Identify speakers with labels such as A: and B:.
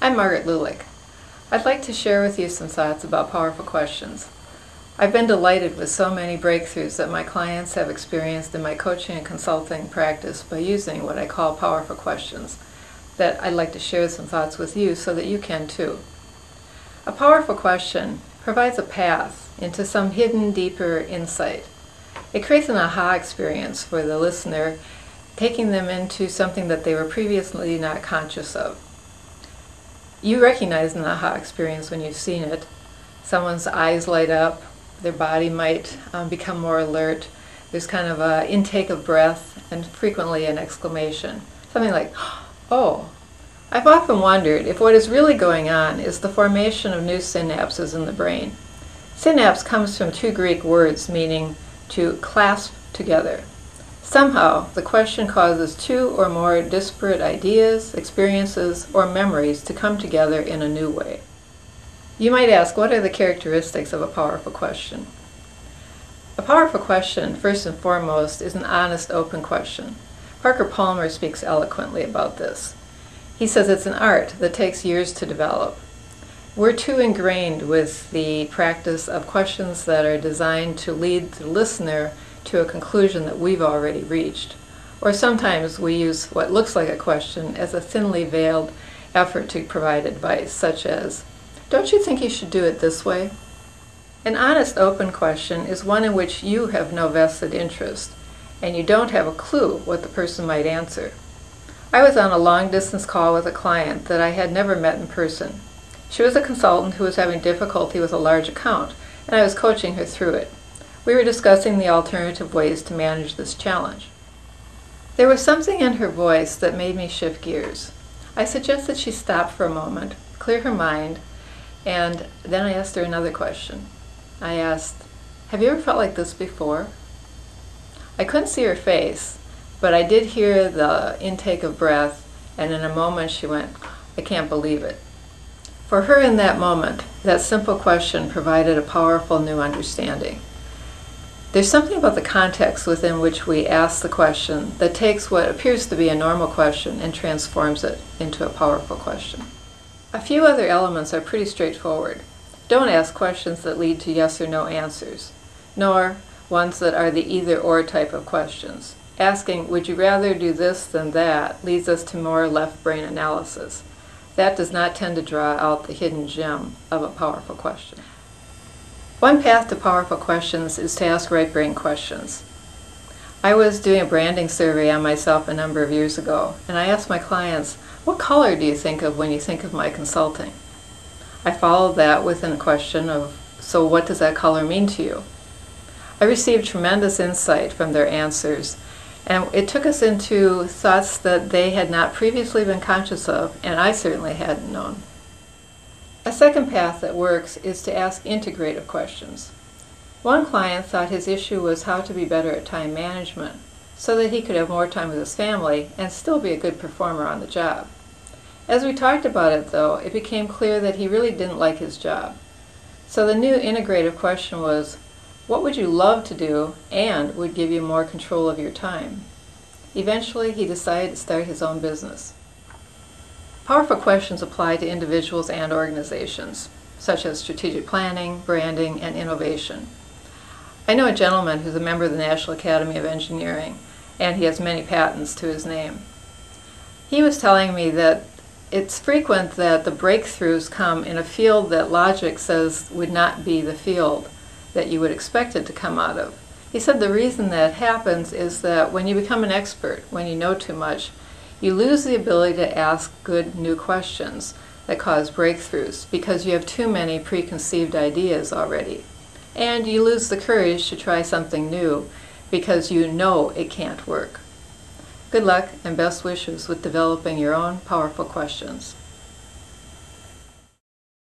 A: I'm Margaret Lulic. I'd like to share with you some thoughts about powerful questions. I've been delighted with so many breakthroughs that my clients have experienced in my coaching and consulting practice by using what I call powerful questions that I'd like to share some thoughts with you so that you can too. A powerful question provides a path into some hidden, deeper insight. It creates an aha experience for the listener, taking them into something that they were previously not conscious of. You recognize an aha experience when you've seen it. Someone's eyes light up, their body might become more alert. There's kind of an intake of breath and frequently an exclamation. Something like, oh. I've often wondered if what is really going on is the formation of new synapses in the brain. Synapse comes from two Greek words meaning to clasp together. Somehow, the question causes two or more disparate ideas, experiences, or memories to come together in a new way. You might ask, what are the characteristics of a powerful question? A powerful question, first and foremost, is an honest, open question. Parker Palmer speaks eloquently about this. He says it's an art that takes years to develop. We're too ingrained with the practice of questions that are designed to lead the listener to a conclusion that we've already reached. Or sometimes we use what looks like a question as a thinly veiled effort to provide advice, such as, don't you think you should do it this way? An honest, open question is one in which you have no vested interest, and you don't have a clue what the person might answer. I was on a long-distance call with a client that I had never met in person. She was a consultant who was having difficulty with a large account, and I was coaching her through it. We were discussing the alternative ways to manage this challenge. There was something in her voice that made me shift gears. I suggested she stop for a moment, clear her mind, and then I asked her another question. I asked, have you ever felt like this before? I couldn't see her face, but I did hear the intake of breath, and in a moment she went, I can't believe it. For her in that moment, that simple question provided a powerful new understanding. There's something about the context within which we ask the question that takes what appears to be a normal question and transforms it into a powerful question. A few other elements are pretty straightforward. Don't ask questions that lead to yes or no answers, nor ones that are the either-or type of questions. Asking, would you rather do this than that, leads us to more left brain analysis. That does not tend to draw out the hidden gem of a powerful question. One path to powerful questions is to ask right brain questions. I was doing a branding survey on myself a number of years ago, and I asked my clients, what color do you think of when you think of my consulting? I followed that with a question of, so what does that color mean to you? I received tremendous insight from their answers, and it took us into thoughts that they had not previously been conscious of, and I certainly hadn't known. A second path that works is to ask integrative questions. One client thought his issue was how to be better at time management so that he could have more time with his family and still be a good performer on the job. As we talked about it, though, it became clear that he really didn't like his job. So the new integrative question was, what would you love to do and would give you more control of your time? Eventually, he decided to start his own business. Powerful questions apply to individuals and organizations, such as strategic planning, branding, and innovation. I know a gentleman who's a member of the National Academy of Engineering, and he has many patents to his name. He was telling me that it's frequent that the breakthroughs come in a field that logic says would not be the field that you would expect it to come out of. He said the reason that happens is that when you become an expert, when you know too much, you lose the ability to ask good new questions that cause breakthroughs because you have too many preconceived ideas already. And you lose the courage to try something new because you know it can't work. Good luck and best wishes with developing your own powerful questions.